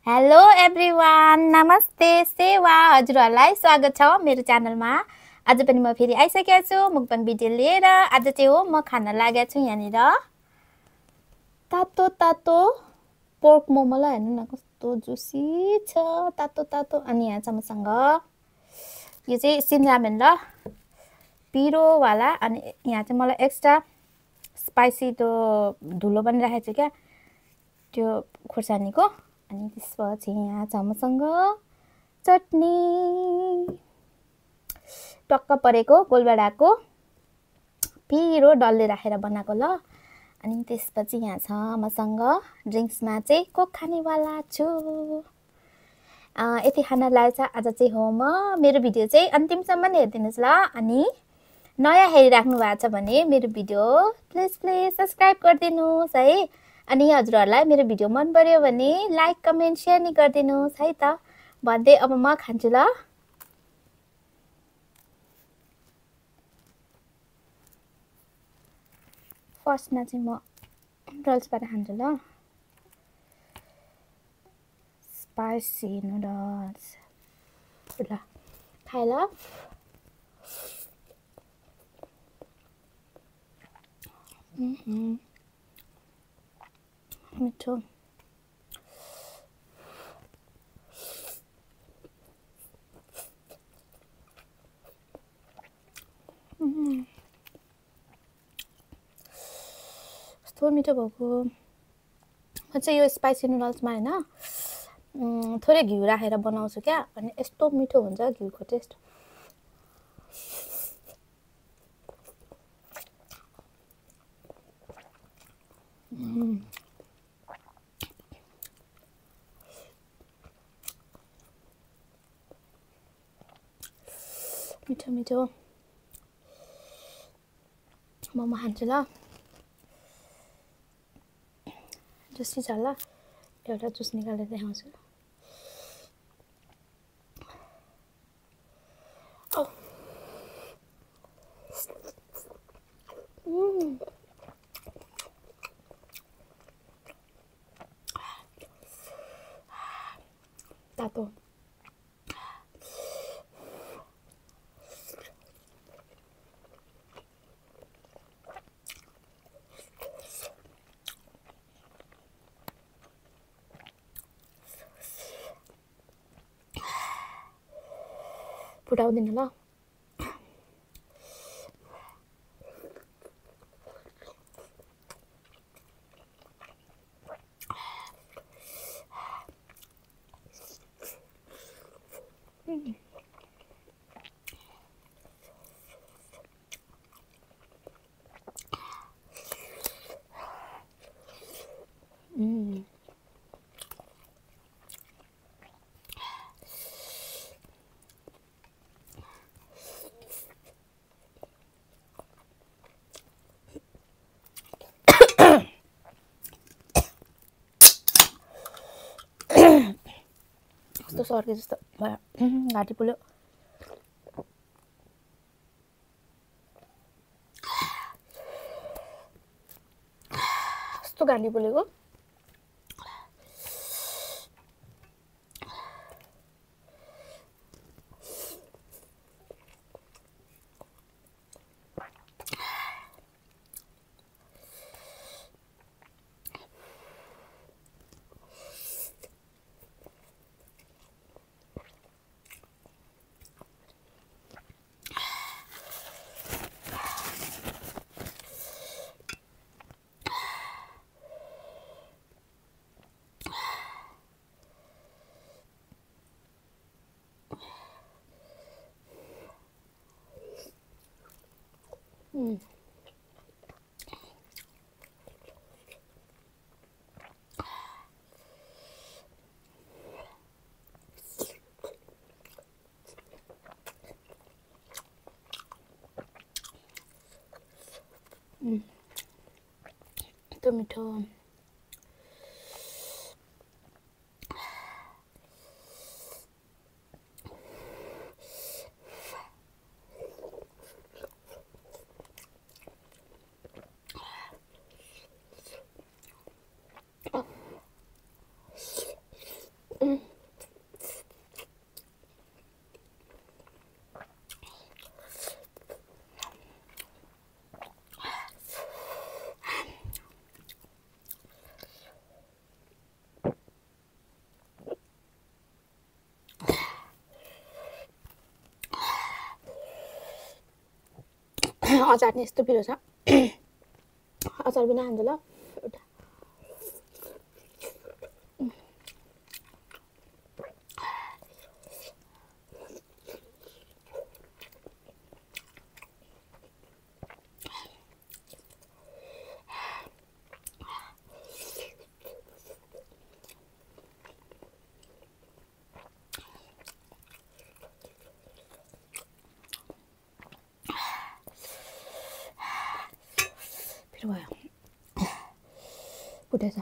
Hello everyone, नमस्ते सेवा हजुरहरूलाई स्वागत छ मेरो च्यानलमा। आज पनि म फेरि आइसकेको छु मुकबाङ भिडियो लिएर। आज चाहिँ हो म खान लागेको छु यहाँनिर तातो तातो पोर्क मोमोलाई हेर्नु न कस्तो जुसी छ, तातो तातो। अनि यहाँ छ मसँग यो चाहिँ सिन रामेन ल पिरोवाला। अनि यहाँ चाहिँ मलाई एक्स्ट्रा स्पाइसी त्यो धुलो पनि राखेको छु क्या, त्यो खुर्सानीको। अनि त्यसपछि यहाँ छ मसँग चटनी टक्क परेको गोलबडाको पिरो डल्ले राखेर बनाएको ल। अनि त्यसपछि यहाँ छ मसँग ड्रिङ्क्समा चाहिँ कोक खानेवाला छु। यति खाना लागेछ आज चाहिँ हो म। मेरो भिडियो चाहिँ अन्तिमसम्म हेरिदिनुहोस् ल। अनि नयाँ हेरिराख्नु भएको छ भने मेरो भिडियो प्लिज सब्सक्राइब गरिदिनुहोस् है। अनि हजुरहरूलाई मेरो भिडियो मन पर्यो भने लाइक कमेन्ट सेयर नि गरिदिनुहोस् है त भन्दै अब म खान्छु ल। फर्स्टमा चाहिँ म नुडल्सबाट खान्छु ल, स्पाइसी नुडल्स ल खाए ल। मिठो कस्तो मिठो भएको। म चाहिँ यो स्पाइसी नुडल्समा होइन थोरै घिउ राखेर बनाउँछु क्या, अनि यस्तो मिठो हुन्छ घिउको टेस्ट। मिठो मिठो मोमो खान्छु ल। जुसी छ ल, एउटा जुस निकालेर देखाउँछु। तातो फुटाउँदिनँ ल। कस्तो सर्के जस्तो भयो, घाँटी पोल्यो। कस्तो घाँटी पोलेको। तो मिठो अचार नि यस्तो पिरो छ अचार बिना खान्छु ल एउटा पिरो भयो फुटेछ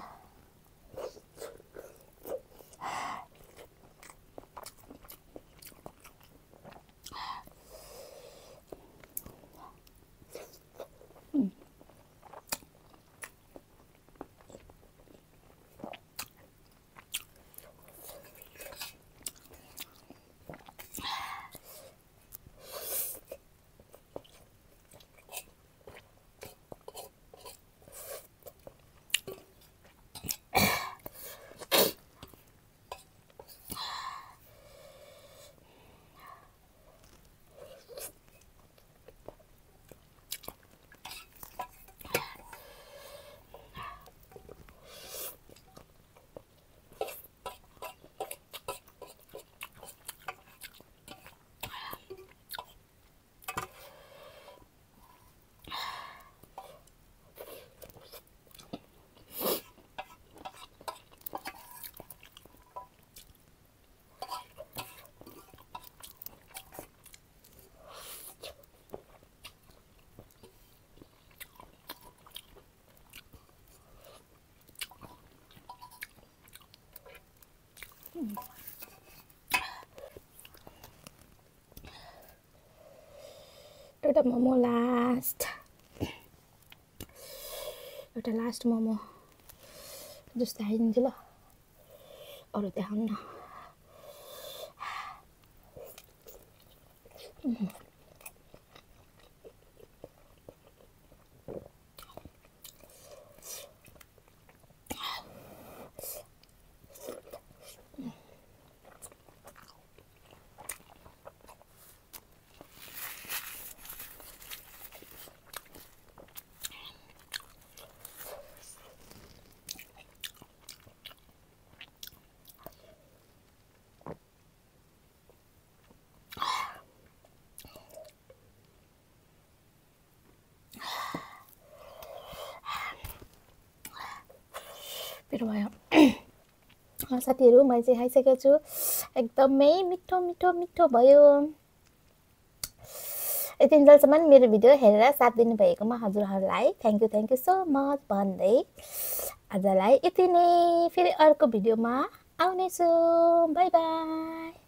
एउटा मोमो एउटा लास्ट मोमो जस्तो खाइदिन्छु ल अरू देखाउनु न पिरो भयो साथीहरू मैले चाहिँ खाइसकेको छु एकदमै मिठो मिठो मिठो भयो यतिन्जेलसम्म मेरो भिडियो हेरेर साथ दिनुभएकोमा हजुरहरूलाई थ्याङ्क यू सो मच भन्दै आजलाई यति नै फेरि अर्को भिडियोमा आउनेछु बाई बाई